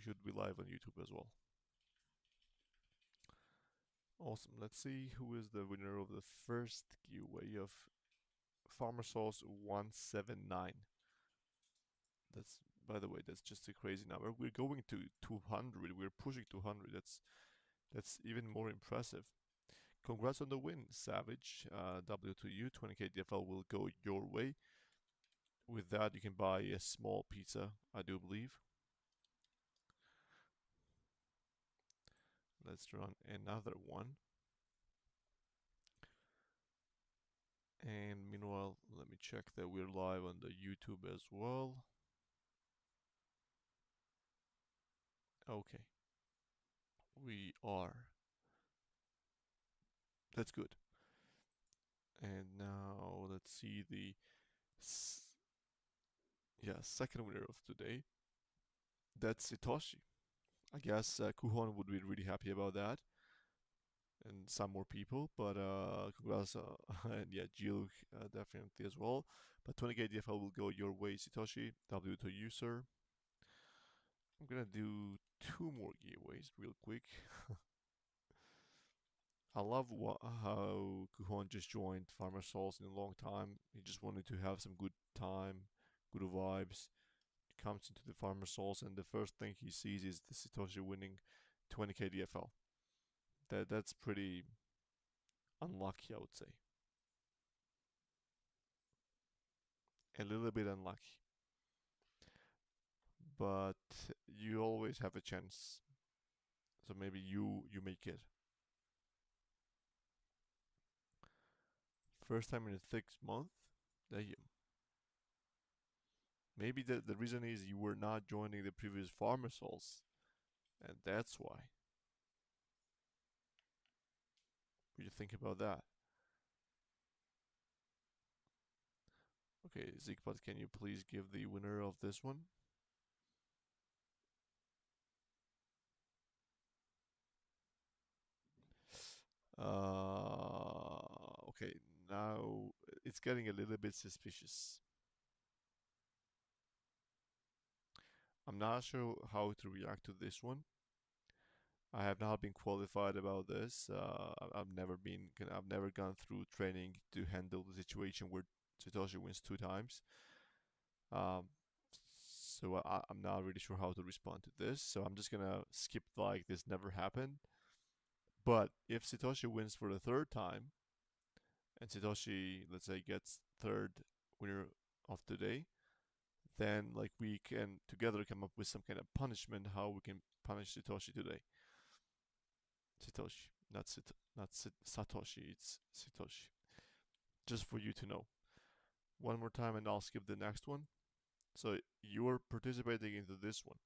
should be live on YouTube as well. Awesome. Let's see who is the winner of the first giveaway of Farmer Sauce 179. That's, by the way, that's just a crazy number. We're going to 200. We're pushing 200. That's even more impressive. Congrats on the win, Savage. W to you. 20k DFL will go your way. With that, you can buy a small pizza, I do believe. Let's run another one. And meanwhile, let me check that we're live on the YouTube as well. Okay. We are. That's good. And now let's see the second winner of today. That's Satoshi. I guess Kuhon would be really happy about that, and some more people. But congrats, and yeah, Jill definitely as well. But 20k DFL will go your way, Satoshi. W to you, sir. I'm gonna do 2 more giveaways real quick. I love how Kuhon just joined Farmer Souls in a long time. He just wanted to have some good time, good vibes. He comes into the Farmer Souls, and the first thing he sees is the Satoshi winning 20k DFL. That's pretty unlucky, I would say. A little bit unlucky. But you always have a chance. So maybe you make it. First time in a 6 month? Damn. Maybe the reason is you were not joining the previous Farmer Souls. And that's why. What do you think about that? Okay, Zigpot, can you please give the winner of this one? Okay, now it's getting a little bit suspicious. I'm not sure how to react to this one. I have not been qualified about this. I've never gone through training to handle the situation where Satoshi wins 2 times. Um, so I'm not really sure how to respond to this. So I'm just gonna skip like this never happened. But if Satoshi wins for the 3rd time, and Satoshi, let's say, gets 3rd winner of the day, then like we can together come up with some kind of punishment how we can punish Satoshi today. Satoshi, not Satoshi, it's Satoshi. Just for you to know. One more time and I'll skip the next one. So you're participating into this one.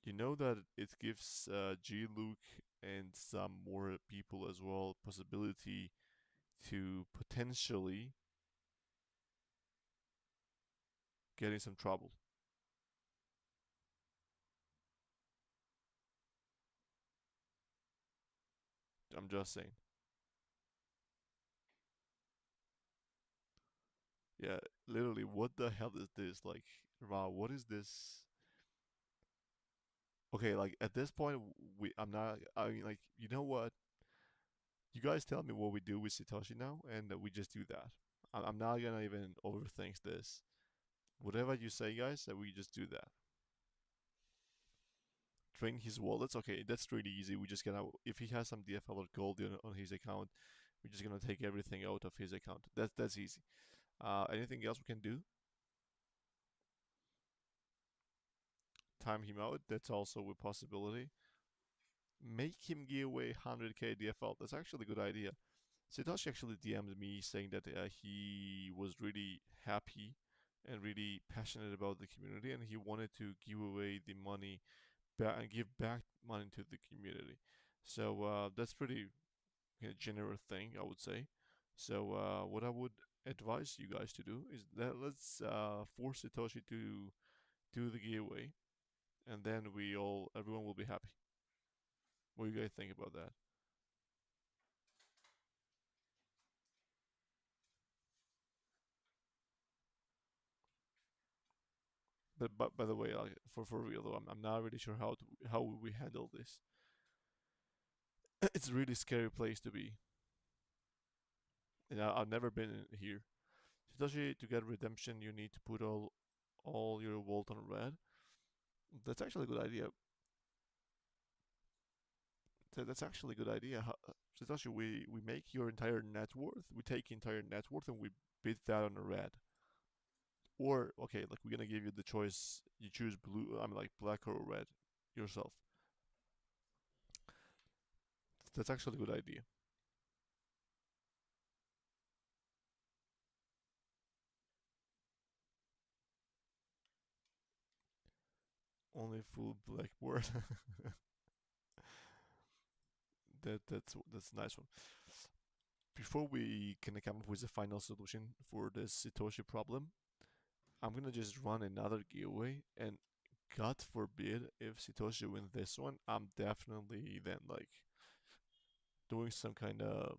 You know that it gives G Luke and some more people as well possibility to potentially get in some trouble. I'm just saying. Yeah, literally, what the hell is this? Like, wow, what is this? Okay, like at this point, I'm not. I mean, like, you know what? You guys tell me what we do with Satoshi now, and we just do that. I'm not gonna even overthink this. Whatever you say, guys, that we just do that. Drain his wallets. Okay, that's really easy. We just gonna, if he has some DFL or gold on his account, we're just gonna take everything out of his account. That's easy. Anything else we can do? Time him out. That's also a possibility. Make him give away 100k DFL. That's actually a good idea. Satoshi actually DM'd me saying that he was really happy and really passionate about the community, and he wanted to give away the money back and give back money to the community. So that's pretty generous thing, I would say. So what I would advise you guys to do is that let's force Satoshi to do the giveaway, and then everyone will be happy. What do you guys think about that? But by the way, like, for real though, I'm not really sure how we handle this. It's a really scary place to be. And I've never been here. Satoshi, to get redemption, you need to put all your vault on red. That's actually a good idea. That's actually a good idea. Satoshi, we make your entire net worth. We take entire net worth and we bid that on a red. Or okay, like we're gonna give you the choice. You choose blue. I mean, like black or red yourself. That's actually a good idea. Only full blackboard. That's a nice one. Before we can come up with a final solution for this Satoshi problem, I'm gonna just run another giveaway, and God forbid if Satoshi wins this one, I'm definitely then like doing some kind of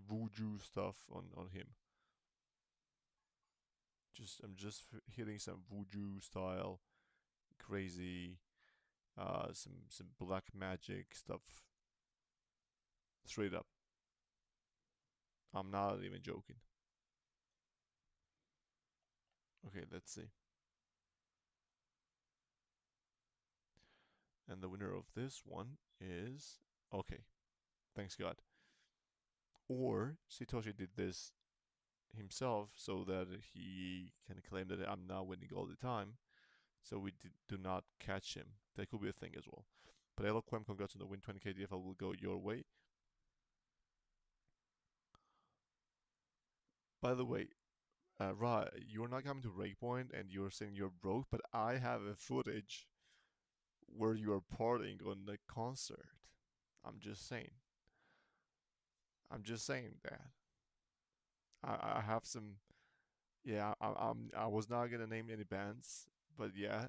voodoo stuff on him. I'm just hitting some voodoo style, crazy, some black magic stuff. Straight up, I'm not even joking. Okay, let's see. And the winner of this one is okay. Thanks God. Or Satoshi did this himself so that he can claim that I'm not winning all the time, so we do not catch him. That could be a thing as well. But Eloquem, congrats on the win. 20k DFL will go your way. By the way, Ra, you're not coming to Breakpoint and you're saying you're broke, but I have a footage where you are partying on the concert. I'm just saying. I'm just saying that. I have some. Yeah, I was not gonna name any bands, but yeah,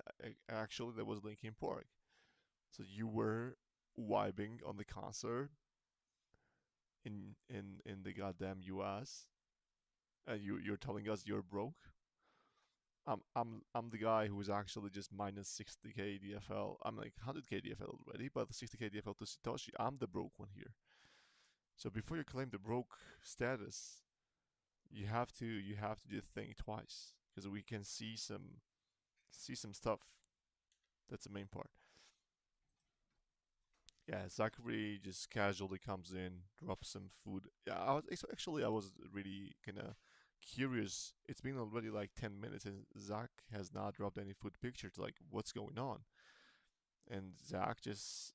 actually there was Linkin Park. So you were vibing on the concert in the goddamn US, and you're telling us you're broke. I'm the guy who is actually just minus 60k DFL. I'm like 100k DFL already, but the 60k DFL to Satoshi. I'm the broke one here. So before you claim the broke status, you have to just think twice because we can see some stuff. That's the main part. Yeah, Zachary just casually comes in, drops some food. Yeah, I was really kind of curious. It's been already like 10 minutes and Zach has not dropped any food pictures. Like, what's going on? And Zach just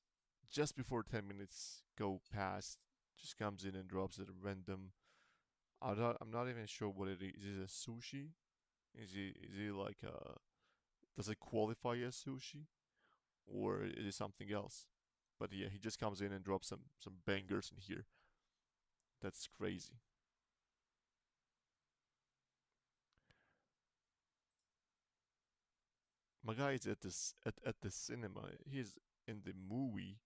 before 10 minutes go past, just comes in and drops a random. I'm not even sure what it is. Is it a sushi? Is it like does it qualify as sushi or is it something else? But yeah, he just comes in and drops some bangers in here. That's crazy. My guy is at the cinema. He's in the movie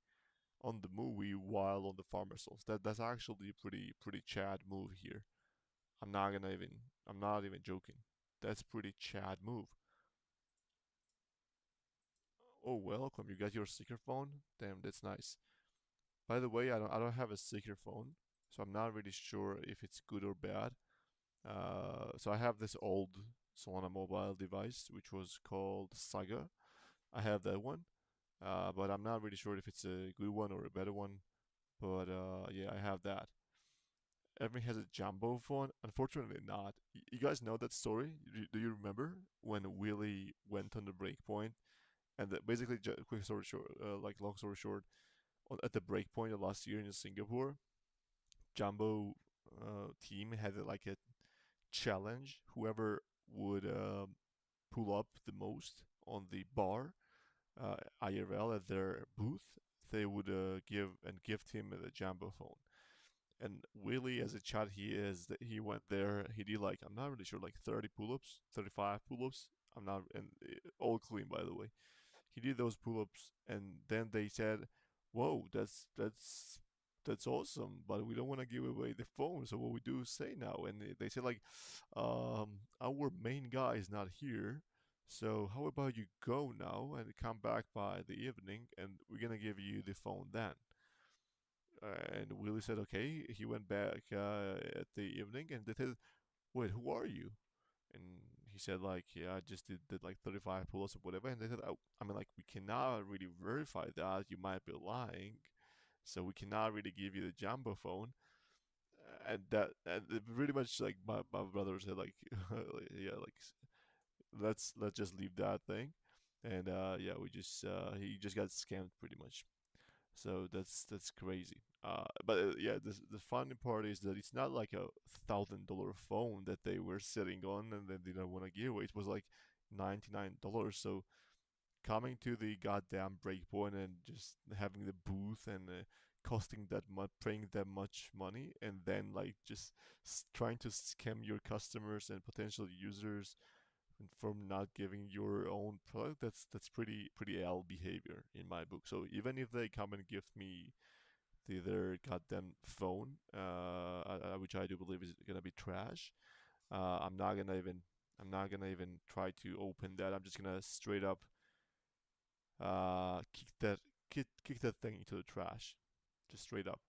on the movie while on the farmer souls. That's actually a pretty Chad move here. I'm not even joking. That's pretty Chad move. Oh, welcome. You got your secret phone? Damn, that's nice. By the way, I don't have a secret phone, so I'm not really sure if it's good or bad. So I have this old Solana mobile device which was called Saga. I have that one, but I'm not really sure if it's a good one or a better one. But yeah, I have that. Everyone has a jumbo phone. Unfortunately, not. You guys know that story? Do you remember when Willie went on the breakpoint and basically, quick story short, like long story short, at the breakpoint of last year in Singapore, Jumbo team had like a challenge. Whoever would pull up the most on the bar IRL at their booth, they would give and gift him the Jumbo phone. And Willie, as a chat he is, that he went there. He did like I'm not really sure, like 30 pull-ups, 35 pull-ups. I'm not, and all clean by the way. He did those pull-ups, and then they said, "Whoa, that's awesome, but we don't want to give away the phone. So what we do is say now." And they said like, "Our main guy is not here, So how about you go now and come back by the evening, and we're gonna give you the phone then. And Willie said, okay. He went back at the evening, and they said, wait, who are you? And he said, like, yeah, I just did like 35 pull-ups or whatever. And they said, oh, I mean, like, we cannot really verify that. You might be lying, so we cannot really give you the jumbo phone. And pretty much like my brother said, like, yeah, like, let's just leave that thing. And yeah, we just he just got scammed pretty much. So that's crazy. But yeah, the funny part is that it's not like $1,000 phone that they were sitting on and then they didn't want to give away. It was like $99. So coming to the goddamn breakpoint and just having the booth and costing that much, paying that much money, and then like just trying to scam your customers and potential users from not giving your own product, that's pretty L behavior in my book. So even if they come and give me their goddamn phone, which I do believe is gonna be trash, I'm not gonna even try to open that. I'm just gonna straight up kick that thing into the trash, just straight up.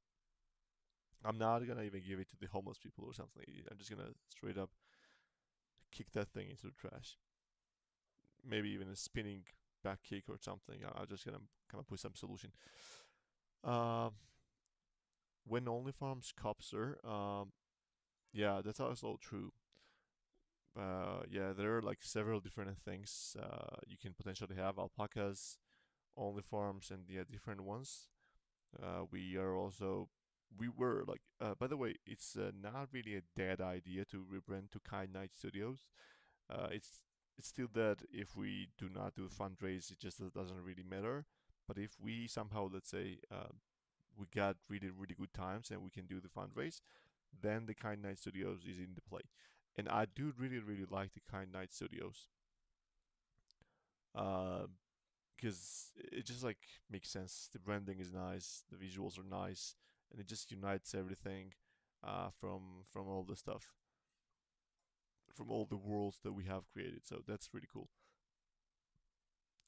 I'm not gonna even give it to the homeless people or something. I'm just gonna straight up kick that thing into the trash. Maybe even a spinning back kick or something. I'm just gonna come up with some solution. Um, when only farms copser, yeah, that's also true. Yeah, there are like several different things you can potentially have alpacas, only farms, and yeah, different ones. We are also we were like by the way, it's not really a dead idea to rebrand to Kind Night Studios. It's still that if we do not do fundraise, it just doesn't really matter. But if we somehow, let's say, we got really good times and we can do the fundraise, then the Kind Night Studios is in the play. And I do really like the Kind Night Studios, uh, because it just like makes sense. The branding is nice, the visuals are nice, and it just unites everything from all the stuff, from all the worlds that we have created. So that's really cool.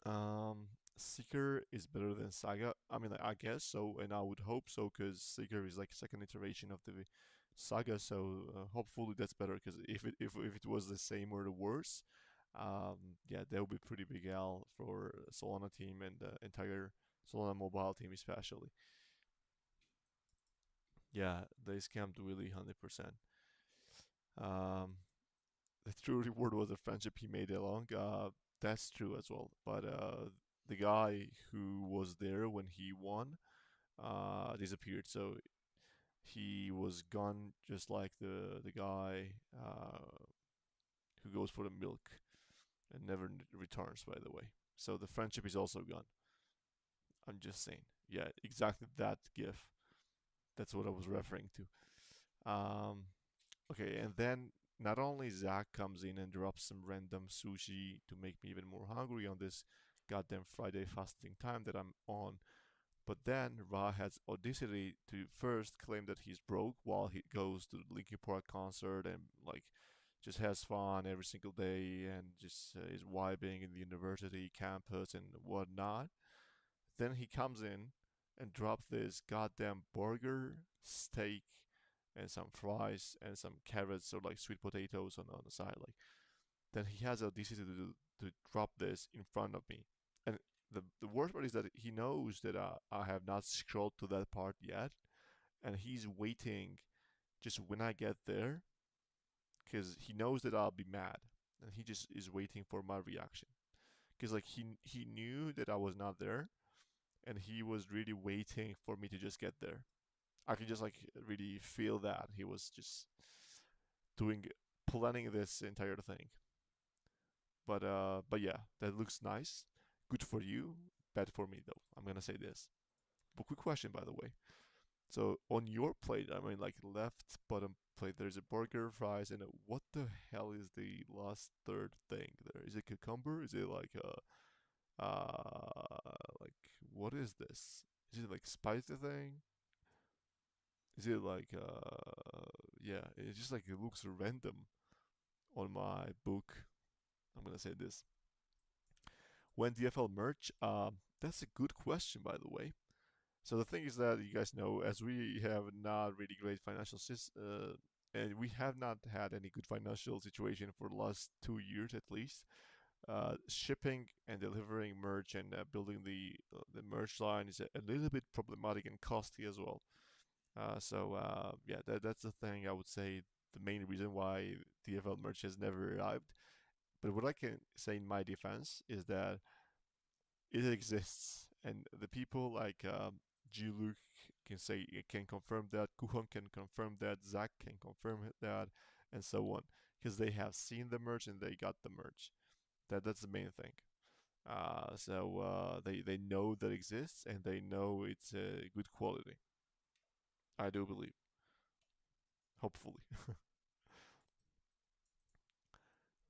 Um, Seeker is better than Saga. I mean, I guess so, and I would hope so, because Seeker is like second iteration of the Saga. So hopefully that's better. Because if it was the same or the worse, yeah, that would be pretty big L for Solana team and the entire Solana mobile team especially. Yeah, they scammed Willy 100%. Um, the true reward was the friendship he made along. That's true as well. But the guy who was there when he won disappeared. So he was gone, just like the guy who goes for the milk and never returns. By the way, so the friendship is also gone. I'm just saying. Yeah, exactly that gif. That's what I was referring to. Okay, and then not only Zach comes in and drops some random sushi to make me even more hungry on this goddamn Friday fasting time that I'm on, but then Ra has audacity to first claim that he's broke while he goes to the Linkin Park concert and like just has fun every single day and just is vibing in the university campus and whatnot. Then he comes in and drops this goddamn burger, steak, and some fries and some carrots or like sweet potatoes on the side. Like then he has a audacity to drop this in front of me. And the worst part is that he knows that I have not scrolled to that part yet, and he's waiting just when I get there, because he knows that I'll be mad, and he just is waiting for my reaction. Because like he knew that I was not there, and he was really waiting for me to just get there. I could just like really feel that he was just doing planning this entire thing. But yeah, that looks nice. Good for you. Bad for me though. I'm gonna say this. But quick question, by the way. So on your plate, I mean, like left bottom plate, there's a burger, fries, and what the hell is the last third thing there? Is it cucumber? Is it like like what is this? Is it like spicy thing? Is it like yeah? It's just like it looks random on my book. I'm gonna say this. When DFL merge? That's a good question, by the way. So the thing is that you guys know, as we have not really great financial and we have not had any good financial situation for the last 2 years at least. Shipping and delivering merch and building the merch line is a little bit problematic and costly as well. Yeah, that's the thing I would say the main reason why DFL merch has never arrived. But what I can say in my defense is that it exists, and the people like G-Luke can confirm that, Kuhon can confirm that, Zach can confirm that, and so on, because they have seen the merch and they got the merch. That's the main thing. They know that exists and they know it's good quality. I do believe, hopefully.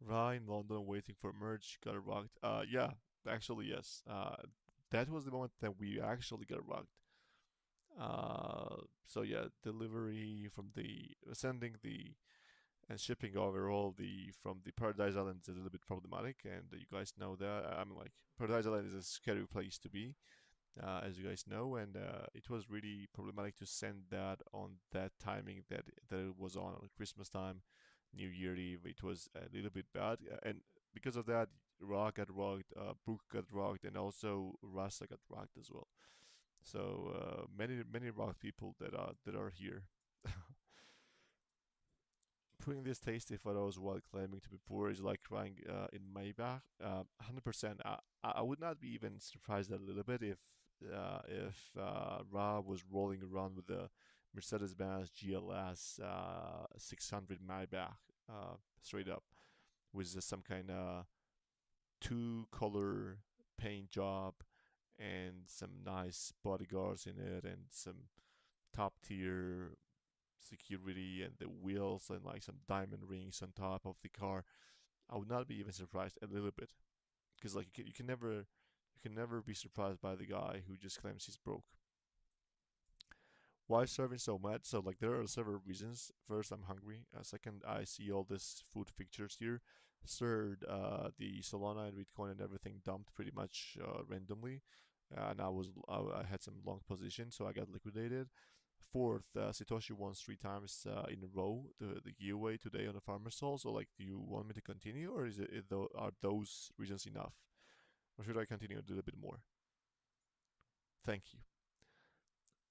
Ryan London waiting for merch got rocked. Yeah, actually yes. That was the moment that we actually got rocked. So yeah, delivery from the sending the and shipping overall the from the Paradise Island is a little bit problematic, and you guys know that. I mean, like Paradise Island is a scary place to be, as you guys know, and it was really problematic to send that on that timing that it was on Christmas time, New Year Eve. It was a little bit bad, and because of that, Ra got rocked, Brook got rocked, and also Rasa got rocked as well. So many rock people that are here. Putting these tasty photos while claiming to be poor is like crying in Maybach. 100%. I would not be even surprised a little bit if Ra was rolling around with the Mercedes-Benz GLS 600 Maybach straight up with some kind of two-color paint job and some nice bodyguards in it and some top tier security and the wheels and like some diamond rings on top of the car. I would not be even surprised a little bit because like you can never be surprised by the guy who just claims he's broke. Why serving so much? So like there are several reasons. First, I'm hungry. Second, I see all this food pictures here. Third, the Solana and Bitcoin and everything dumped pretty much randomly, and I had some long position, so I got liquidated. Fourth, Satoshi won 3 times in a row the giveaway today on the farmer stall. So like, do you want me to continue, or are those reasons enough, or should I continue a little bit more? Thank you.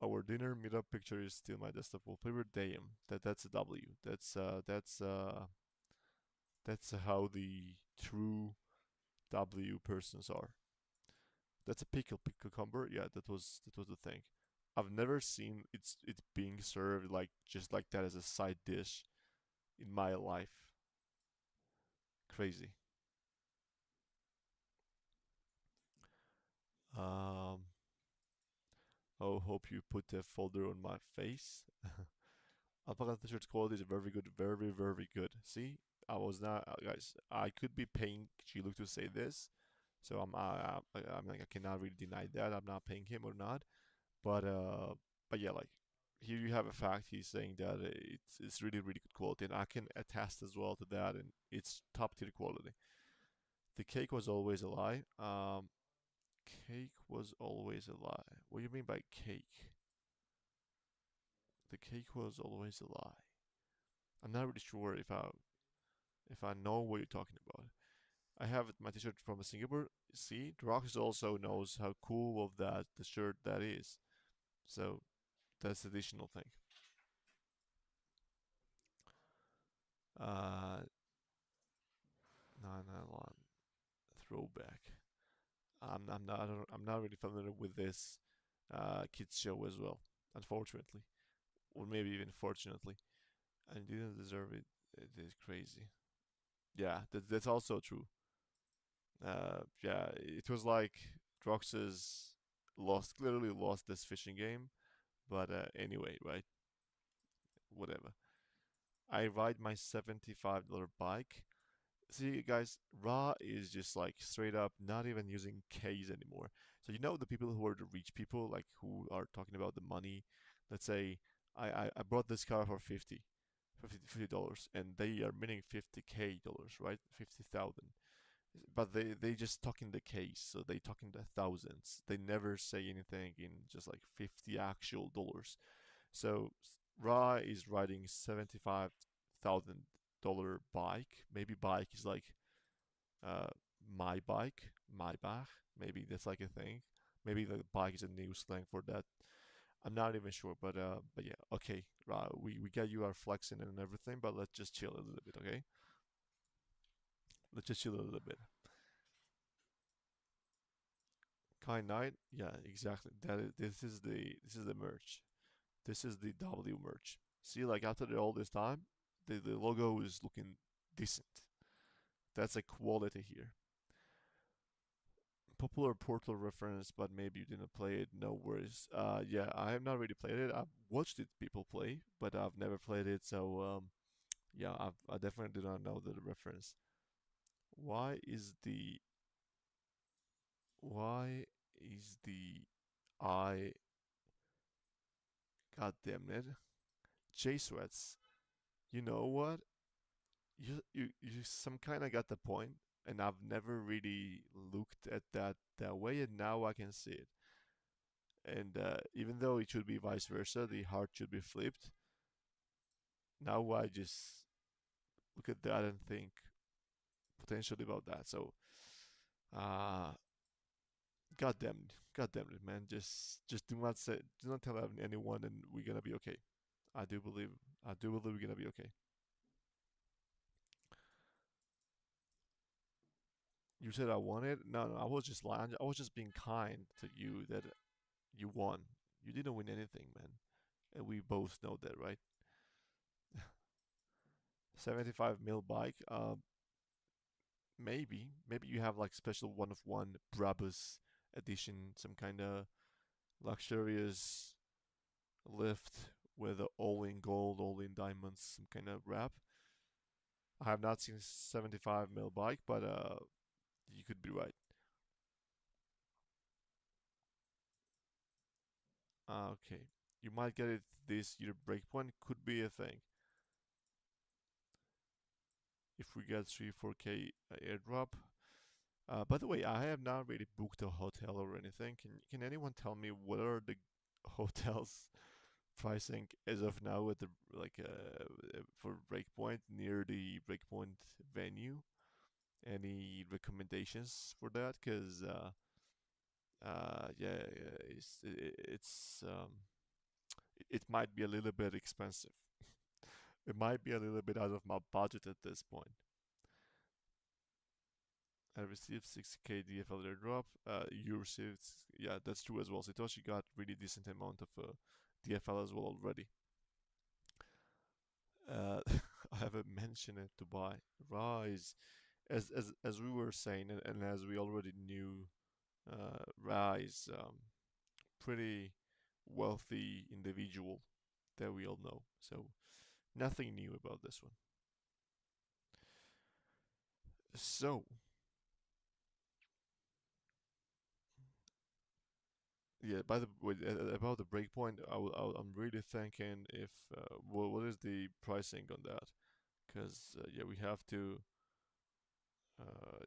Our dinner meetup picture is still my desktop wallpaper. Damn, that's a W. That's how the true W persons are. That's a pickle cucumber. Yeah, that was the thing. I've never seen it being served like just like that as a side dish in my life. Crazy. Um. Oh, hope you put a folder on my face. Alpaca t-shirt's quality is very good, very very good. See, I was not guys. I could be paying Chiluk to say this, so I'm like I cannot really deny that. I'm not paying him or not, but yeah, like here you have a fact. He's saying that it's really really good quality, and I can attest as well to that. And it's top tier quality. The cake was always a lie. Cake was always a lie. What do you mean by cake? The cake was always a lie. I'm not really sure if I know what you're talking about. I have my t-shirt from Singapore. See, Drox also knows how cool of that the shirt that is. So that's the additional thing. Uh, 991 throwback. I'm not really familiar with this kids show as well, unfortunately, or maybe even fortunately. I didn't deserve it. It is crazy. Yeah, that's also true. Yeah, it was like Drox's clearly lost this fishing game, but anyway, right? Whatever. I ride my $75 bike. See, guys, Raw is just like straight up not even using K's anymore. So you know the people who are the rich people, like who are talking about the money. Let's say I bought this car for 50 dollars, and they are minting 50K dollars, right? 50,000. but they just talk in the case, so they talk in the thousands. They never say anything in just like 50 actual dollars. So Ra is riding $75,000 bike. Maybe bike is like uh my bike, my bach. Maybe that's like a thing. Maybe the bike is a new slang for that. I'm not even sure, but yeah, okay, Ra, we get you are flexing and everything, but let's just chill a little bit, okay? Let's just chill a little bit. Kind Knight, yeah, exactly. This is the merch. This is the W merch. See, like after all this time, the logo is looking decent. That's a quality here. Popular Portal reference, but maybe you didn't play it. No worries. Yeah, I have not really played it. I've watched it people play, but I've never played it. So yeah, I definitely do not know the reference. Why is the why is the I God damn it, J Sweats? You know what? You some kind of got the point, and I've never really looked at that way, and now I can see it. And even though it should be vice versa, the heart should be flipped. Now I just look at that and think potentially about that. So, uh, God damn it, man! Just do not tell anyone, and we're gonna be okay. I do believe, I do believe we're gonna be okay. You said I won it. No, no, I was just lying. I was just being kind to you that you won. You didn't win anything, man. And we both know that, right? 75 mil bike. Maybe you have like special one of one Brabus edition, some kind of luxurious lift with all in gold, all in diamonds, some kind of wrap. I have not seen 75 mil bike, but you could be right. Okay, you might get it this year. Breakpoint could be a thing if we get 3 4K airdrop. By the way, I have not really booked a hotel or anything. Can anyone tell me what are the hotels pricing as of now at the like for Breakpoint near the Breakpoint venue? Any recommendations for that? Cause yeah, it might be a little bit expensive. It might be a little bit out of my budget at this point. I received 60k DFL airdrop. You received, yeah, that's true as well. Satoshi got really decent amount of DFL as well already. I haven't mentioned it to buy. Rise, as we were saying, and as we already knew, Rise, pretty wealthy individual that we all know. So nothing new about this one. So yeah, by the way, about the breakpoint, I'm really thinking if what is the pricing on that? Because yeah, we have to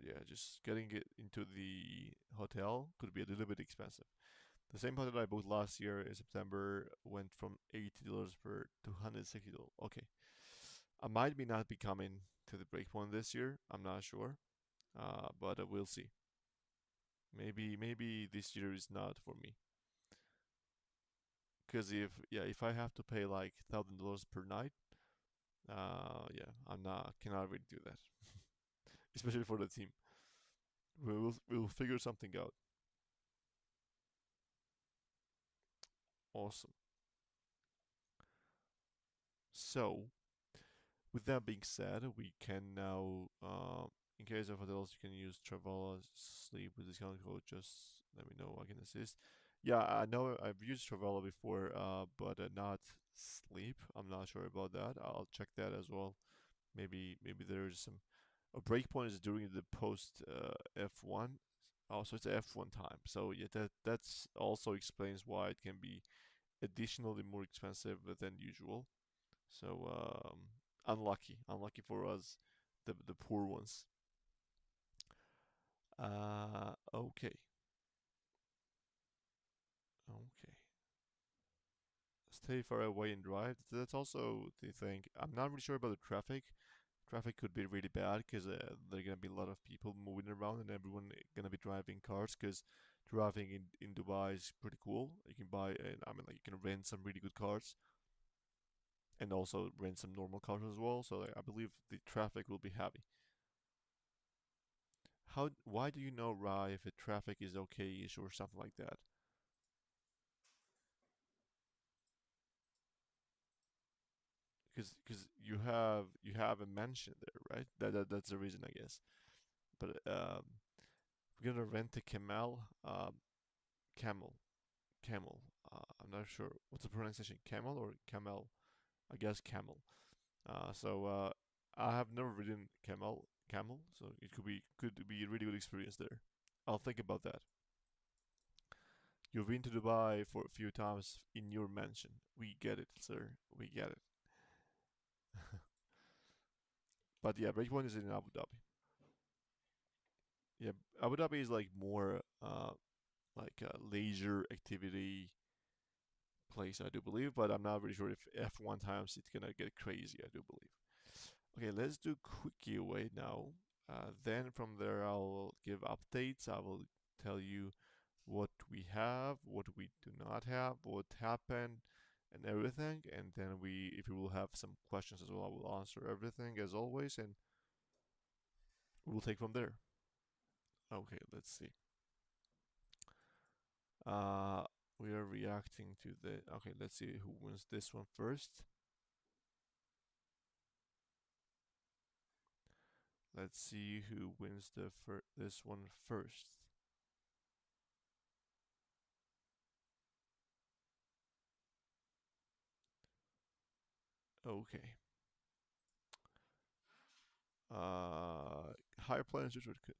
yeah, just getting it into the hotel could be a little bit expensive. The same hotel I booked last year in September went from $80 per to $160. Okay, I might be not be coming to the breakpoint this year. I'm not sure, but we'll see. Maybe this year is not for me. Because if I have to pay like $1,000 per night, yeah, I'm not cannot really do that, especially for the team. We'll figure something out. Awesome. So with that being said, we can now, in case of hotels, you can use Travala Sleep with discount code. Just let me know. I can assist. Yeah, I know I've used Travala before, but not Sleep. I'm not sure about that. I'll check that as well. Maybe there's some. A breakpoint is during the post F1. Oh, so it's F1 time. So yeah, that's also explains why it can be additionally more expensive than usual. So unlucky for us, the poor ones. Okay. Okay. Stay far away and drive. That's also the thing. I'm not really sure about the traffic. Traffic could be really bad because there are gonna be a lot of people moving around and everyone gonna be driving cars. Because driving in Dubai is pretty cool. You can buy, I mean, like you can rent some really good cars and also rent some normal cars as well. So like, I believe the traffic will be heavy. Why do you know, Rai, if the traffic is okay-ish or something like that? Because you have a mansion there, right? That's the reason, I guess. But we're gonna rent a camel, camel. I'm not sure what's the pronunciation, camel or camel. I guess camel. So I have never ridden camel, so it could be a really good experience there. I'll think about that. You've been to Dubai for a few times in your mansion. We get it, sir. We get it. But yeah, Breakpoint is in Abu Dhabi. Yeah, Abu Dhabi is like more like a leisure activity place, I do believe, but I'm not really sure if F1 times it's gonna get crazy, I do believe. Okay, let's do quick giveaway now. Then from there, I'll give updates. I will tell you what we have, what we do not have, what happened, and everything. And then if we will have some questions as well, I will answer everything as always, and we'll take from there. Okay, let's see. Uh, we are reacting to the. Okay, let's see who wins this one first. Let's see who wins this one first. Okay. Higher plans,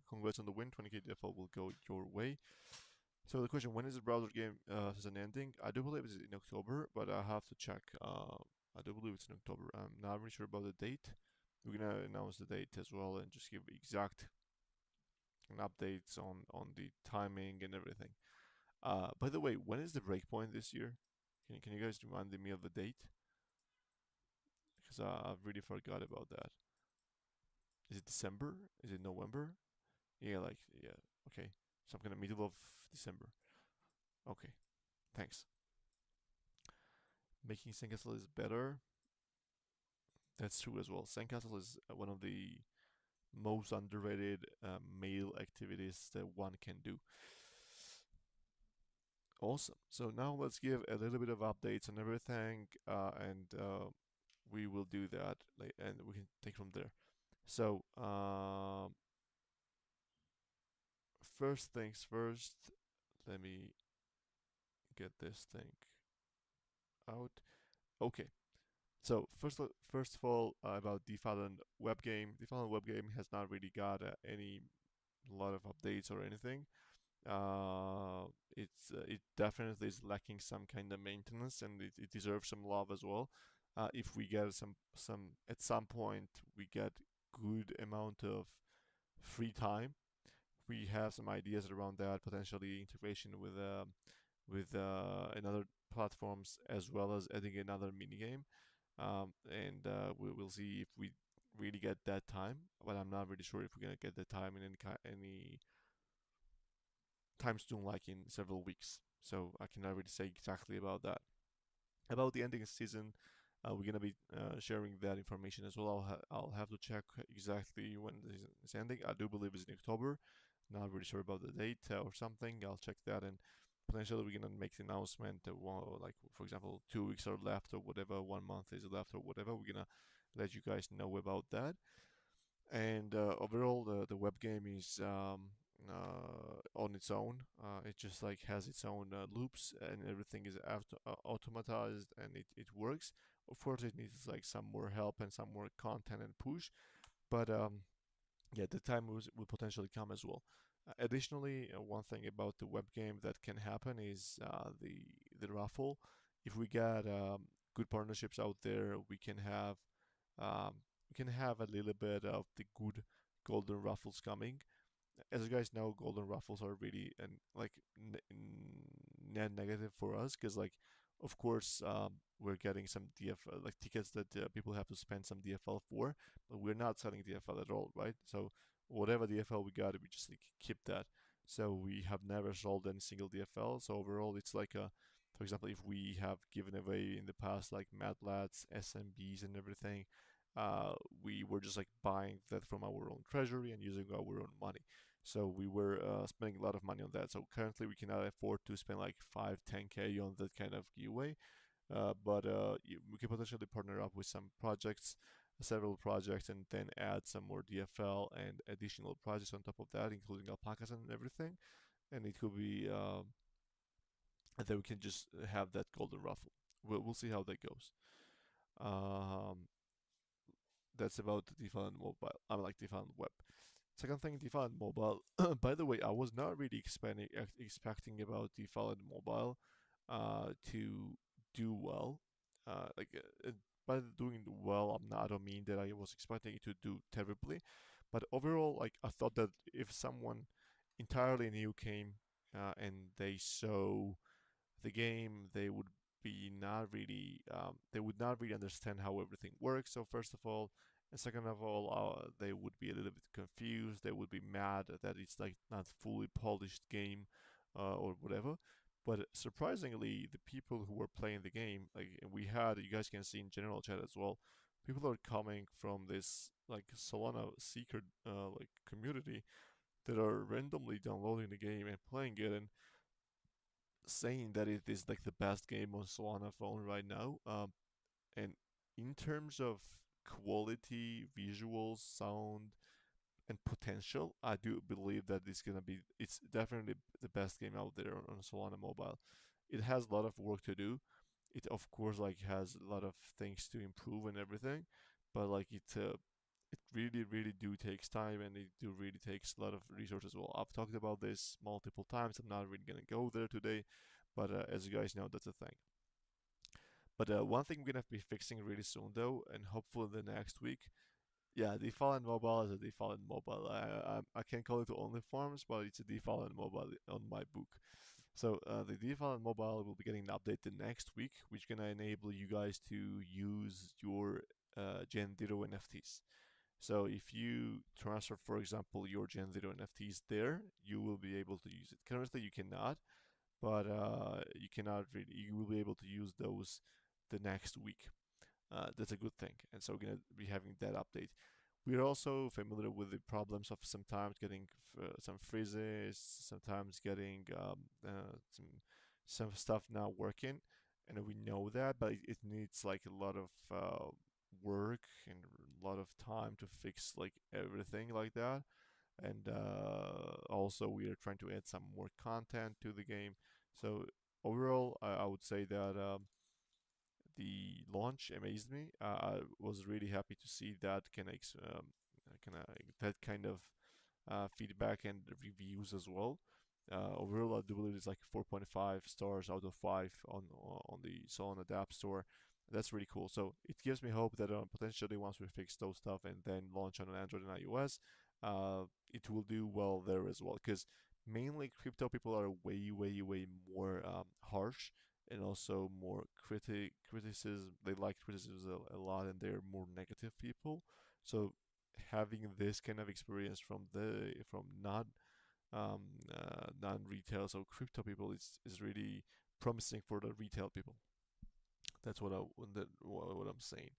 congrats on the win. 20k DFL will go your way. So the question: when is the browser game season ending? I do believe it's in October, but I have to check. I do believe it's in October. I'm not really sure about the date. We're gonna announce the date as well and just give exact updates on the timing and everything. By the way, when is the breakpoint this year? Can you guys remind me of the date? Because I've really forgot about that. Is it December? Is it November? Yeah, like yeah. Okay, some kind of middle of December. Okay, thanks. Making Sandcastle is better. That's true as well. Sandcastle is one of the most underrated male activities that one can do. Awesome. So now let's give a little bit of updates on everything, and we will do that, and we can take from there. So first things first. Let me get this thing out. Okay. So first of all, about Defallen web game. Defallen web game has not really got any lot of updates or anything. Uh, it definitely is lacking some kind of maintenance, and it deserves some love as well. If we get some at some point we get good amount of free time, we have some ideas around that, potentially integration with another platforms as well as adding another mini game. And we will see if we really get that time. But I'm not really sure if we're gonna get the time in any time soon, like in several weeks. So I cannot really say exactly about that. About the ending season, we're gonna be sharing that information as well. I'll have to check exactly when the season is ending. I do believe it's in October. Not really sure about the date or something. I'll check that, and potentially we're gonna make the announcement that like for example 2 weeks are left or whatever, 1 month is left or whatever. We're gonna let you guys know about that. And overall, the web game is on its own. It just like has its own loops, and everything is automatized, and it works. Of course, it needs like some more help and some more content and push, but yeah, the time will potentially come as well. Additionally, one thing about the web game that can happen is the raffle. If we get good partnerships out there, we can have a little bit of the good golden raffles coming. as you guys know, golden raffles are really and like net negative for us because like of course we're getting some DFL like tickets that people have to spend some DFL for, but we're not selling DFL at all, right? So whatever DFL we got, we just like keep that. So we have never sold any single DFL. So overall, it's like a, for example, if we have given away in the past like Mad Lads, SMBs, and everything, uh, we were just like buying that from our own treasury and using our own money. So we were spending a lot of money on that. So currently we cannot afford to spend like 5, 10K on that kind of giveaway. But we can potentially partner up with some projects, several projects, and then add some more DFL and additional projects on top of that, including alpacas and everything. And it could be and then we can just have that golden ruffle. We'll see how that goes. Um, that's about DeFi and mobile. I mean, like DeFi and web. Second thing, DeFi and mobile. By the way, I was not really expecting about DeFi and mobile to do well. Like by doing well, I don't mean that I was expecting it to do terribly, but overall, like I thought that if someone entirely new came and they saw the game, they would not really understand how everything works. So first of all, and second of all, they would be a little bit confused. They would be mad that it's like not fully polished game, or whatever. But surprisingly, the people who were playing the game, like you guys can see in general chat as well, people are coming from this like Solana secret like community that are randomly downloading the game and playing it, and saying that it is like the best game on Solana phone right now. And in terms of quality, visuals, sound, and potential, I do believe that it's definitely the best game out there on Solana mobile. It has a lot of work to do. It of course like has a lot of things to improve and everything, but like it really really do takes time, and it do really takes a lot of resources as well. I've talked about this multiple times. I'm not really gonna go there today, but as you guys know, that's a thing. But one thing we're gonna be fixing really soon though, and hopefully the next week. Yeah, default mobile is a default mobile. I can't call it only forms, but it's a default mobile on my book. So the default mobile will be getting an update the next week, which gonna enable you guys to use your Gen Zero NFTs. So if you transfer, for example, your Gen Zero NFTs there, you will be able to use it. Currently, you cannot, but you will be able to use those the next week. That's a good thing, and so we're gonna be having that update. We're also familiar with the problems of sometimes getting some freezes, sometimes getting some stuff not working, and we know that, but it needs like a lot of work and a lot of time to fix like everything like that. And also we are trying to add some more content to the game. So overall, I would say that the launch amazed me. I was really happy to see that that kind of feedback and reviews as well. Overall, I do believe it's like 4.5 stars out of 5 on the Solana App Store. That's really cool. So it gives me hope that potentially once we fix those stuff and then launch on Android and iOS, it will do well there as well. Because mainly crypto people are way, way, way more harsh and also more criticism. They like criticism a lot, and they're more negative people. So having this kind of experience from um, non-retail, so crypto people is really promising for the retail people. That's what I'm saying.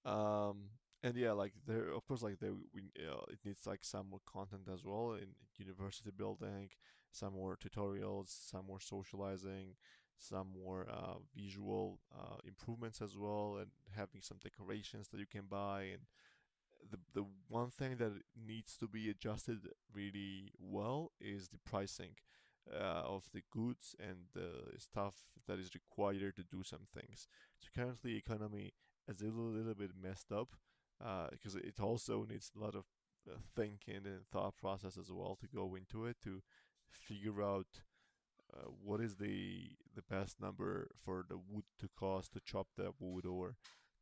Um, and yeah, like there, of course, like there, it needs like some more content as well in university building, some more tutorials, some more socializing, some more visual improvements as well, and having some decorations that you can buy. And the one thing that needs to be adjusted really well is the pricing of the goods and the stuff that is required to do some things. So currently, economy is a little bit messed up because it also needs a lot of thinking and thought process as well to go into it to figure out what is the best number for the wood to cost to chop that wood or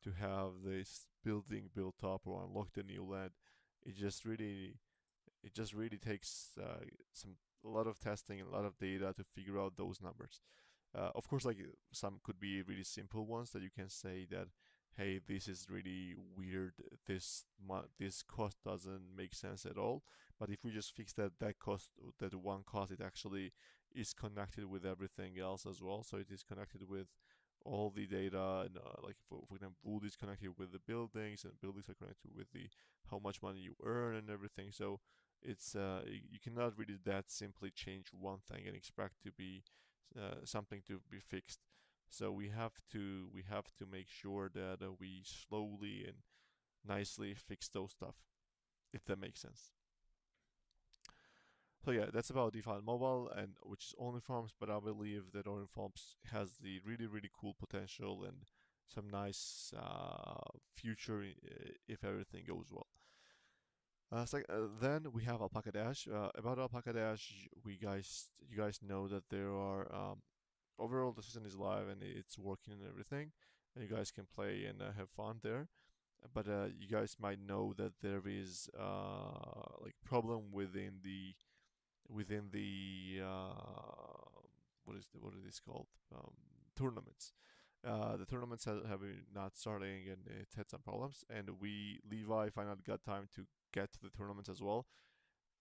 to have this building built up or unlock the new land. It just really It just really takes some a lot of testing, a lot of data to figure out those numbers. Of course, like some could be really simple ones that you can say that, hey, this is really weird. This cost doesn't make sense at all. But if we just fix that cost, that one cost, it actually is connected with everything else as well. So it is connected with all the data, and like for example, wood is connected with the buildings, and buildings are connected with the how much money you earn and everything. So it's you cannot really that simply change one thing and expect to be something to be fixed. So we have to make sure that we slowly and nicely fix those stuff, if that makes sense. So yeah, that's about DeFi on mobile, and which is only farms, but I believe that only farms has the really cool potential and some nice future if everything goes well. Then we have Alpaca Dash. About Alpaca Dash, you guys know that there are overall the system is live and it's working and everything, and you guys can play and have fun there. But you guys might know that there is like problem within the what is this called, tournaments. The tournaments have been not starting and it had some problems, and we Levi finally got time to get to the tournaments as well.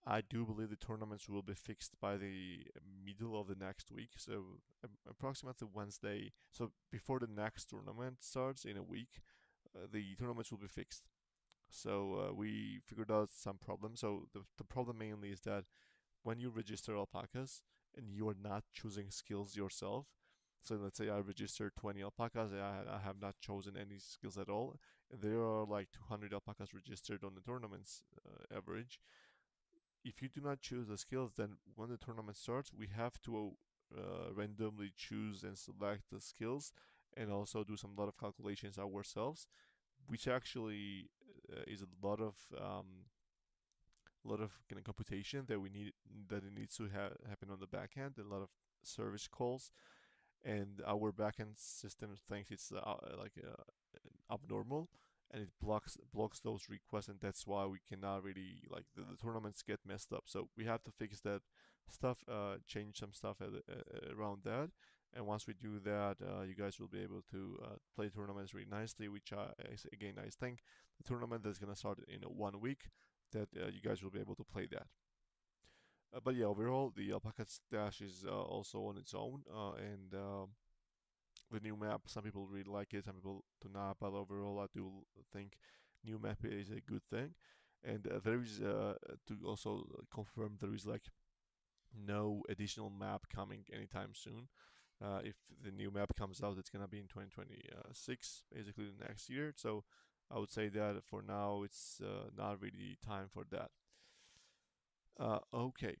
I do believe the tournaments will be fixed by the middle of the next week, so approximately Wednesday. So before the next tournament starts in a week, the tournaments will be fixed. So we figured out some problems. So the problem mainly is that when you register alpacas and you are not choosing skills yourself, so let's say I registered 20 alpacas and I have not chosen any skills at all. There are like 200 alpacas registered on the tournament's average. If you do not choose the skills, then when the tournament starts, we have to randomly choose and select the skills and also do some lot of calculations ourselves, which actually is a lot of kind of computation that we need that it needs to happen on the back end, a lot of service calls, and our backend system thinks it's abnormal, and it blocks those requests, and that's why we cannot really like the tournaments get messed up. So we have to fix that stuff, change some stuff around that. And once we do that, you guys will be able to play tournaments really nicely, which is again I think the tournament that's gonna start in 1 week, that you guys will be able to play that. But yeah, overall, the Alpaca Dash is also on its own, and the new map, some people really like it, some people do not, but overall, I do think new map is a good thing. And there is, to also confirm, there is like no additional map coming anytime soon. If the new map comes out, it's gonna be in 2026, basically the next year. So I would say that for now, it's not really time for that. Okay,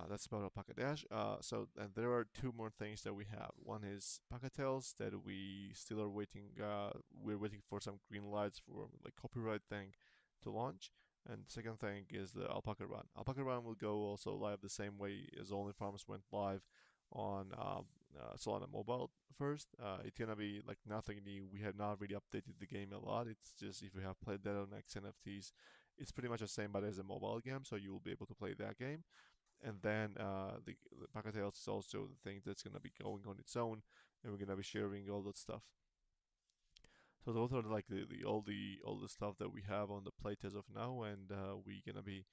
that's about Alpaca Dash. So and there are two more things that we have. One is Pacatels that we still are waiting. We're waiting for some green lights for like copyright thing to launch. And the second thing is the Alpaca Run. Alpaca Run will go also live the same way as Only Farms went live on Solana Mobile first. It's gonna be like nothing new. We have not really updated the game a lot. It's just if you have played that on XNFTs, it's pretty much the same, but as a mobile game, so you will be able to play that game. And then the Pacatales is also the thing that's gonna be going on its own, and we're gonna be sharing all that stuff. So those are like the stuff that we have on the plate as of now, and we're gonna be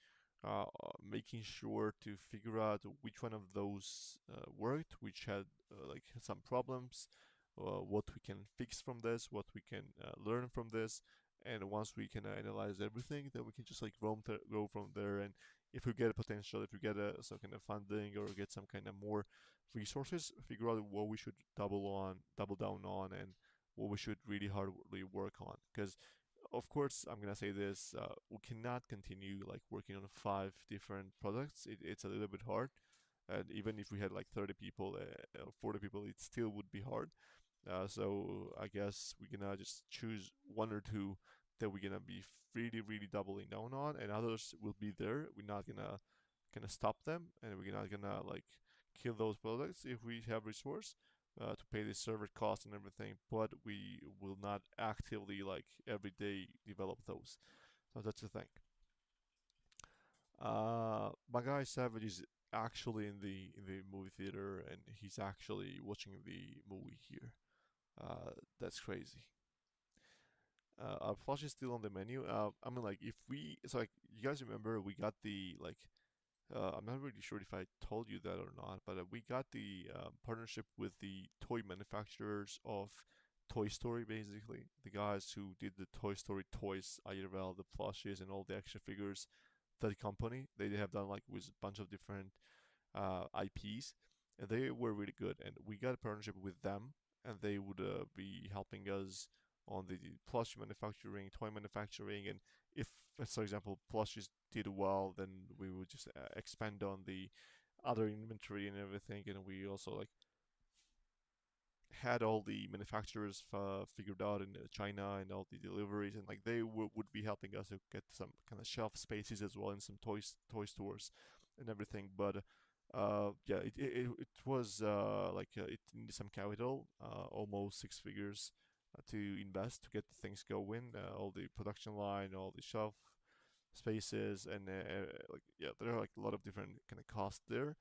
making sure to figure out which one of those worked, which had like some problems, what we can fix from this, what we can learn from this, and once we can analyze everything, then we can just like go from there. And if we get a potential, if we get some kind of funding or get some kind of more resources, figure out what we should double down on, and what we should really hardly work on. Because of course, I'm gonna say this: we cannot continue like working on 5 different products. It's a little bit hard, and even if we had like 30 people, 40 people, it still would be hard. So I guess we're gonna just choose one or two that we're gonna be really doubling down on, and others will be there. We're not gonna stop them, and we're not gonna like kill those products if we have resource to pay the server costs and everything. But we will not actively like every day develop those. So that's the thing. My guy Savage is actually in the movie theater, and he's actually watching the movie here. That's crazy. Our plush is still on the menu. I mean, like, if we, it's like, you guys remember we got the, like, I'm not really sure if I told you that or not, but we got the partnership with the toy manufacturers of Toy Story, basically. The guys who did the Toy Story toys, IRL, the plushes, and all the action figures. That company, they have done like with a bunch of different IPs, and they were really good. And we got a partnership with them, and they would be helping us on the plush manufacturing, toy manufacturing, and if, for example, plushes did well, then we would just expand on the other inventory and everything, and we also like had all the manufacturers figured out in China and all the deliveries, and like they would be helping us to get some kind of shelf spaces as well in some toy stores and everything. But yeah, it was like it needed some capital, almost six figures to invest to get the things going, all the production line, all the shelf spaces, and like yeah, there are like a lot of different kind of costs there,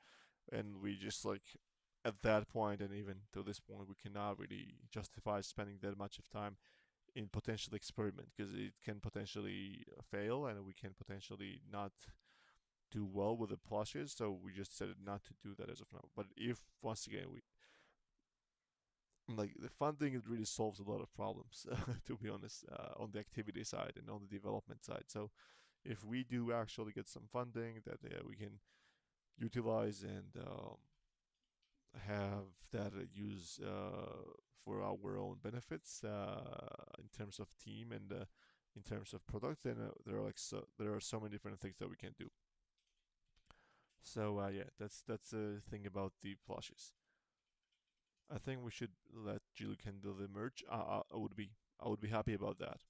and we just like at that point and even to this point we cannot really justify spending that much of time in potential experiment because it can potentially fail and we can potentially not do well with the plushes, so we just decided not to do that as of now. But if once again we like the funding, it really solves a lot of problems to be honest, on the activity side and on the development side. So if we do actually get some funding that we can utilize and have that use for our own benefits in terms of team and in terms of product, then there are so many different things that we can do. So yeah, that's a thing about the plushes. I think we should let Jill handle the merch. I would be happy about that.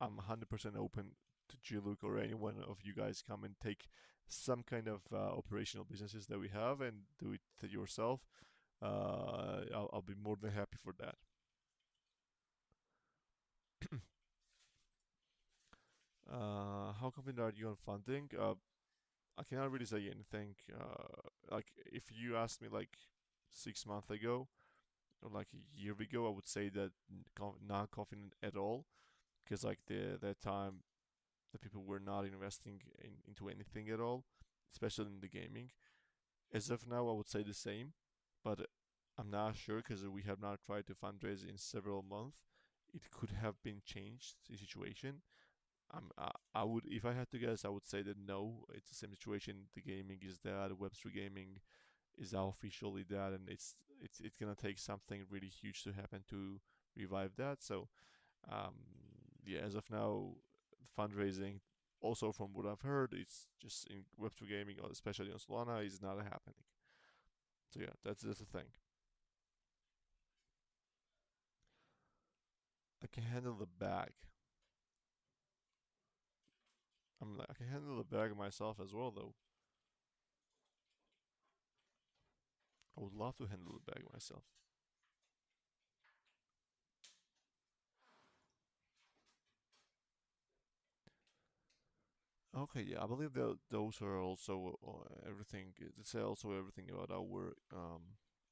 I'm 100% open to Jiluk or any one of you guys come and take some kind of operational businesses that we have and do it yourself. I'll be more than happy for that. How confident are you on funding? I cannot really say anything. Like if you asked me like 6 months ago or like a year ago, I would say that not confident at all because like that time the people were not investing into anything at all, especially in the gaming. As of now, I would say the same, but I'm not sure because we have not tried to fundraise in several months. It could have been changed the situation. I would, if I had to guess, I would say that no, it's the same situation. The gaming is dead. Web3 gaming is now officially dead, and it's gonna take something really huge to happen to revive that. So um, yeah, as of now, fundraising, also from what I've heard, it's just in Web2 gaming, especially on Solana, is not happening. So yeah, that's the thing. I can handle the bag. I'm like I can handle the bag myself as well, though. I would love to handle the bag myself. Okay, yeah, I believe that those are also everything. It's also everything about our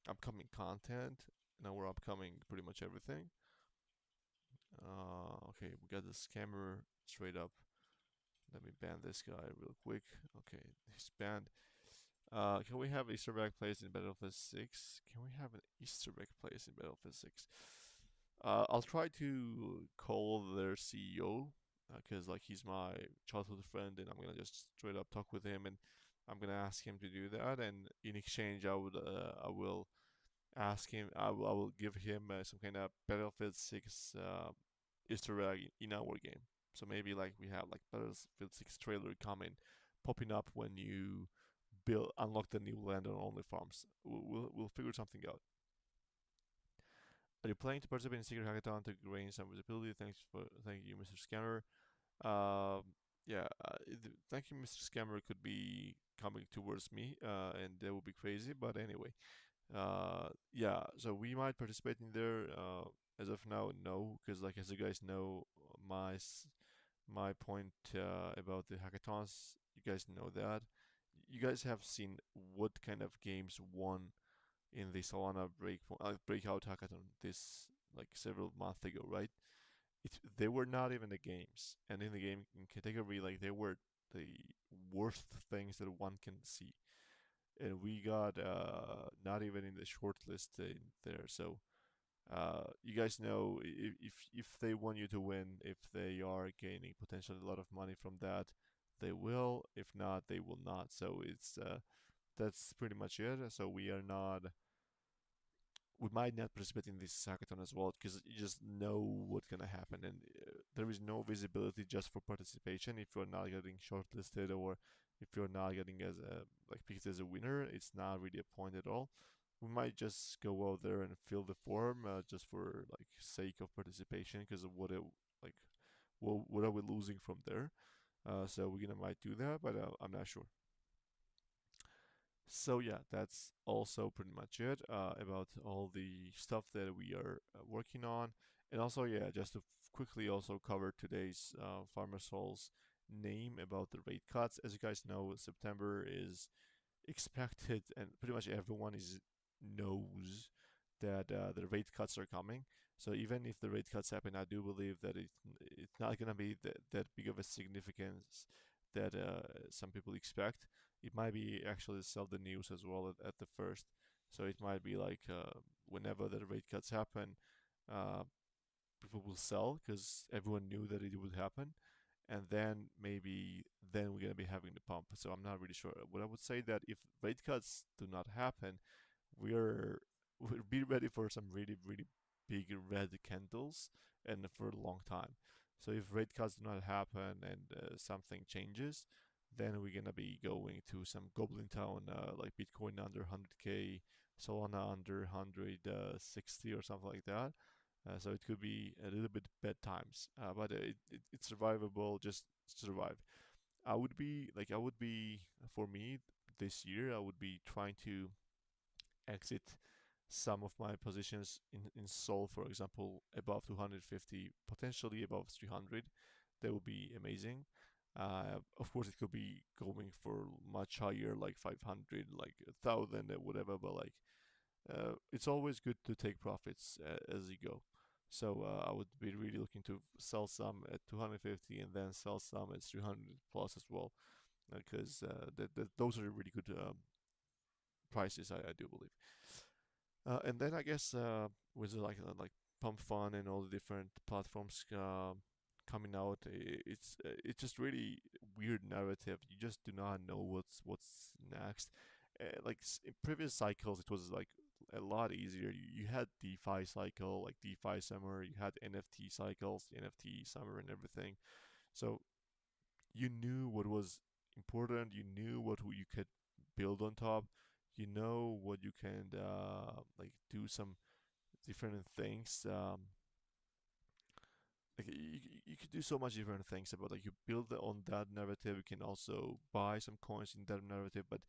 upcoming content and our upcoming pretty much everything. Okay, we got the scammer straight up. Let me ban this guy real quick. Okay, he's banned. Can we have Easter egg plays in Battlefield 6? Can we have an Easter egg plays in Battlefield 6? I'll try to call their CEO because like he's my childhood friend, and I'm gonna just straight up talk with him, and I'm gonna ask him to do that. And in exchange, I will ask him. I will give him some kind of Battlefield 6 Easter egg in our game. So maybe like we have like Battlefield 6 trailer coming, popping up when you build unlock the new land on only farms. We'll figure something out. Are you planning to participate in Secret Hackathon to gain some visibility? Thank you, Mr. Scammer. Um, yeah, thank you, Mr. Scammer could be coming towards me, and that would be crazy. But anyway, yeah, so we might participate in there. As of now, no, because like as you guys know, my point about the hackathons, You guys know that. You guys have seen what kind of games won in the Solana breakout hackathon this like several months ago, right? They were not even the games, and in the game in category, like they were the worst things that one can see, and we got not even in the short list in there. So you guys know if they want you to win, if they are gaining potentially a lot of money from that, they will. If not, they will not. So it's that's pretty much it. So we might not participate in this hackathon as well because you just know what's gonna happen, and there is no visibility just for participation. If you're not getting shortlisted or if you're not getting as a like picked as a winner, it's not really a point at all. We might just go out there and fill the form just for like sake of participation because of like what are we losing from there? So we're gonna might do that, but I'm not sure. So yeah, that's also pretty much it about all the stuff that we are working on. And also, yeah, just to quickly also cover today's Farmer Soul's name about the rate cuts. As you guys know, September is expected, and pretty much everyone is knows that the rate cuts are coming. So even if the rate cuts happen, I do believe that it's not gonna be that big of a significance that some people expect. It might be actually sell the news as well at the first. So it might be like whenever the rate cuts happen, uh, people will sell because everyone knew that it would happen, and then maybe then we're gonna be having the pump. So I'm not really sure. What I would say that if rate cuts do not happen, we're we'll be ready for some really big red candles and for a long time. So if rate cuts do not happen and something changes, then we're gonna be going to some Goblin Town, like Bitcoin under 100k, Solana under 160 or something like that. So it could be a little bit bad times, but it's survivable. Just survive. I would be for me this year. I would be trying to exit some of my positions in Sol, for example, above 250, potentially above 300. That would be amazing. Of course, it could be going for much higher, like 500, like 1,000, or whatever. But like, it's always good to take profits as you go. So I would be really looking to sell some at 250 and then sell some at 300 plus as well, because those are really good prices, I do believe. And then I guess with like Pump Fun and all the different platforms coming out, it's just really weird narrative. You just do not know what's next. In previous cycles, it was like a lot easier. You had DeFi cycle, like DeFi summer. You had NFT cycles, NFT summer, and everything. So you knew what was important. You knew what you could build on top. You know what you can like do some different things. Like you could do so much different things about like you build on that narrative. You can also buy some coins in that narrative. But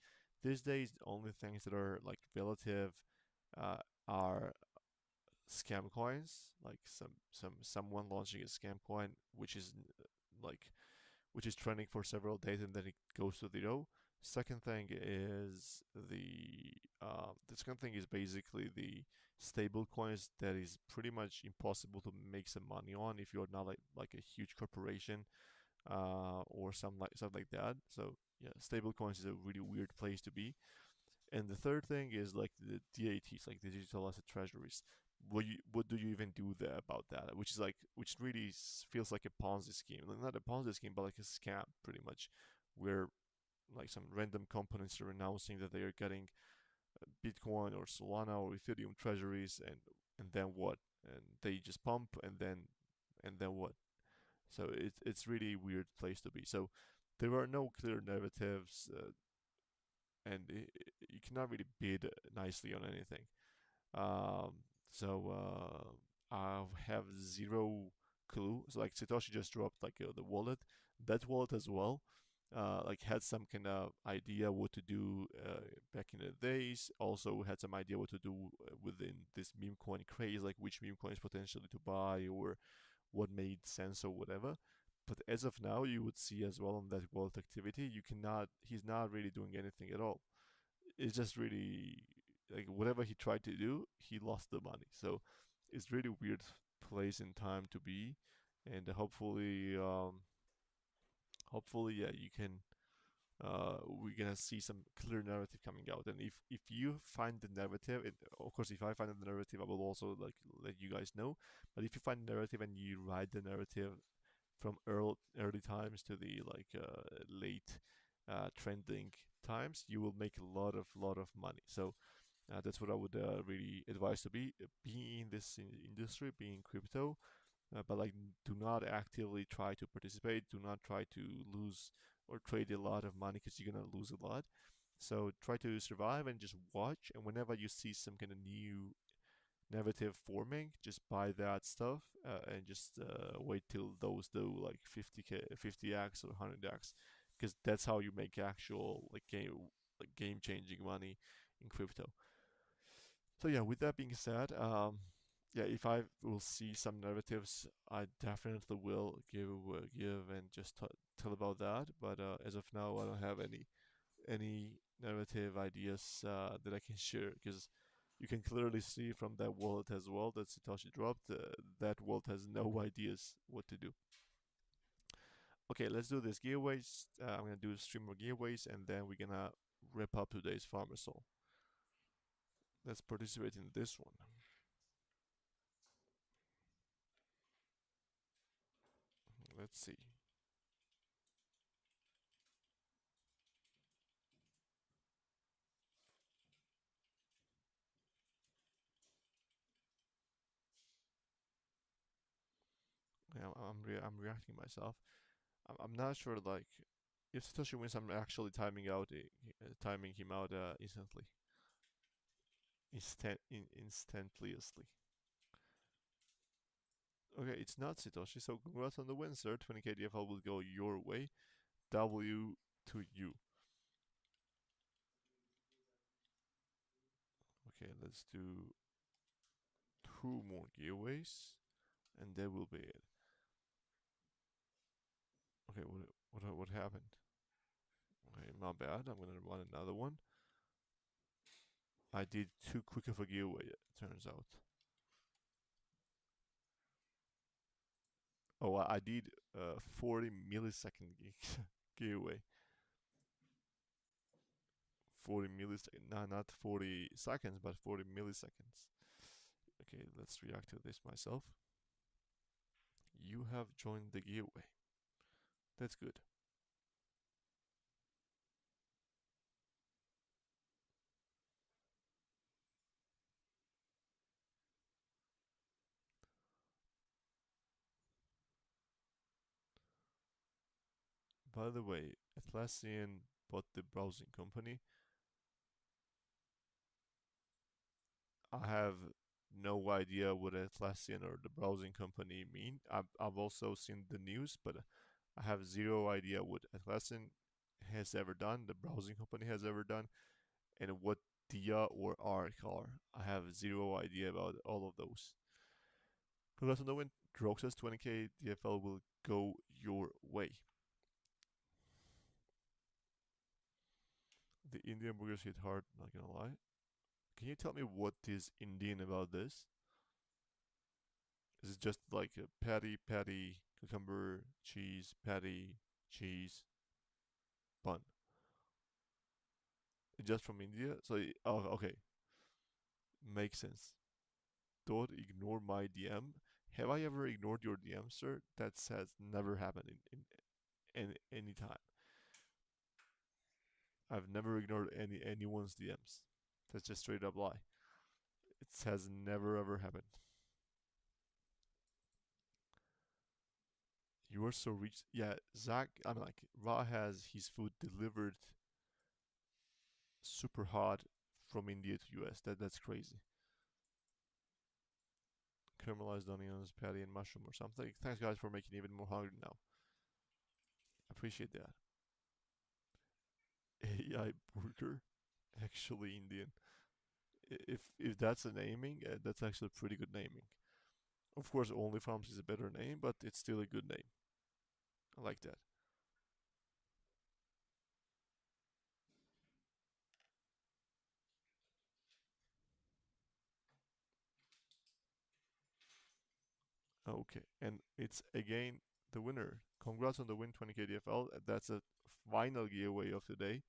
these days, the only things that are like relative uh, are scam coins. Like someone launching a scam coin, which is like which is trending for several days and then it goes to zero. Second thing is the second thing is basically the stable coins that is pretty much impossible to make some money on if you're not like a huge corporation or something like that. So yeah, stable coins is a really weird place to be. And the third thing is like the DATs, like the digital asset treasuries. What do you even do there about that? Which really feels like a Ponzi scheme, like, not a Ponzi scheme, but like a scam, pretty much, where like some random companies are announcing that they are getting Bitcoin or Solana or Ethereum treasuries, and then what? And they just pump, and then what? So it's really weird place to be. So there are no clear narratives, and you cannot really bid nicely on anything. Um, I have zero clue. So like Satoshi just dropped like the wallet. That wallet as well, like had some kind of idea what to do back in the days. Also had some idea what to do within this meme coin craze, like which meme coins potentially to buy or what made sense or whatever. But as of now, you would see as well on that wallet activity, you cannot. He's not really doing anything at all. It's just really like whatever he tried to do, he lost the money. So it's really weird place in time to be, and hopefully, yeah, you can. We're gonna see some clear narrative coming out, and if you find the narrative, of course, if I find the narrative, I will also like let you guys know. But if you find the narrative and you ride the narrative from early times to the like late trending times, you will make a lot of money. So that's what I would really advise to be in this industry, be in crypto, but like do not actively try to participate. Do not try to lose or trade a lot of money because you're gonna lose a lot. So try to survive and just watch. And whenever you see some kind of new narrative forming, just buy that stuff and just wait till those do like 50k, 50x or 100x, because that's how you make actual game changing money in crypto. So yeah, with that being said, yeah, if I will see some narratives, I definitely will give and just tell about that. But as of now, I don't have any narrative ideas that I can share because you can clearly see from that wallet as well that Satoshi dropped. That wallet has no ideas what to do. Okay, let's do this giveaways. I'm gonna do streamer giveaways and then we're gonna wrap up today's farmer soul. Let's participate in this one. Let's see. Yeah, I'm reacting myself. I'm not sure like if Satoshi wins, I'm actually timing him out instantly, instantaneously. Okay, it's not Satoshi, so congrats on the win, sir. 20k DFL will go your way. W to you. Okay, let's do two more giveaways, and that will be it. Okay, what happened? Okay, my bad. I'm gonna run another one. I did too quick of a giveaway. It turns out. Oh, I did 40 millisecond giveaway. 40 milliseconds, no, not 40 seconds, but 40 milliseconds. Okay, let's react to this myself. You have joined the giveaway. That's good. By the way, Atlassian bought the browsing company. I have no idea what Atlassian or the browsing company mean. I've also seen the news, but I have zero idea what Atlassian has ever done, the browsing company has ever done, and what Dia or Arc are. I have zero idea about all of those. Congrats on the win. Droxas 20k DFL will go your way. The Indian burgers hit hard, not gonna lie. Can you tell me what is Indian about this? Is it just like a patty, cucumber, cheese, patty, cheese, bun? It's just from India? So, oh, okay. Makes sense. Don't ignore my DM. Have I ever ignored your DM, sir? That has never happened in any time. I've never ignored anyone's DMs. That's just straight up lie. It has never ever happened. You are so rich. Yeah, Zach, I'm like, Ra has his food delivered super hot from India to US. That's crazy. Caramelized onions, patty, and mushroom or something. Thanks, guys, for making me even more hungry now. Appreciate that. AI burger, actually Indian. If that's a naming, that's actually a pretty good naming. Of course, Only Farms is a better name, but it's still a good name. I like that. Okay, and it's again the winner. Congrats on the win, 20k DFL. That's a final giveaway of today.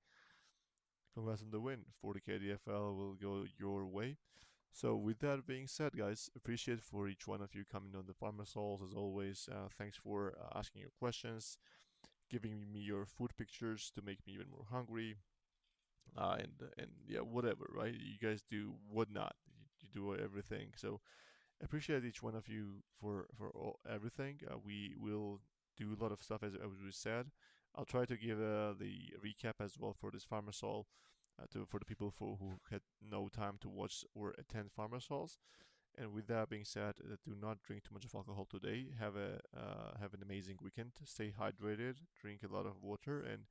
Congrats on the win. 40k DFL will go your way. So with that being said, guys, appreciate for each one of you coming on the Farmer Souls as always. Thanks for asking your questions, giving me your food pictures to make me even more hungry. And yeah, whatever, right? You guys do whatnot. You do everything. So appreciate each one of you for everything. We will do a lot of stuff as we said. I'll try to give the recap as well for this Farmer Soul for the people who had no time to watch or attend Farmer Souls. And with that being said, do not drink too much of alcohol today. Have an amazing weekend. Stay hydrated. Drink a lot of water and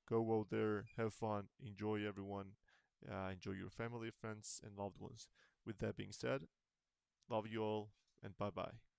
go out there. Have fun. Enjoy everyone. Enjoy your family, friends, and loved ones. With that being said, love you all, and bye bye.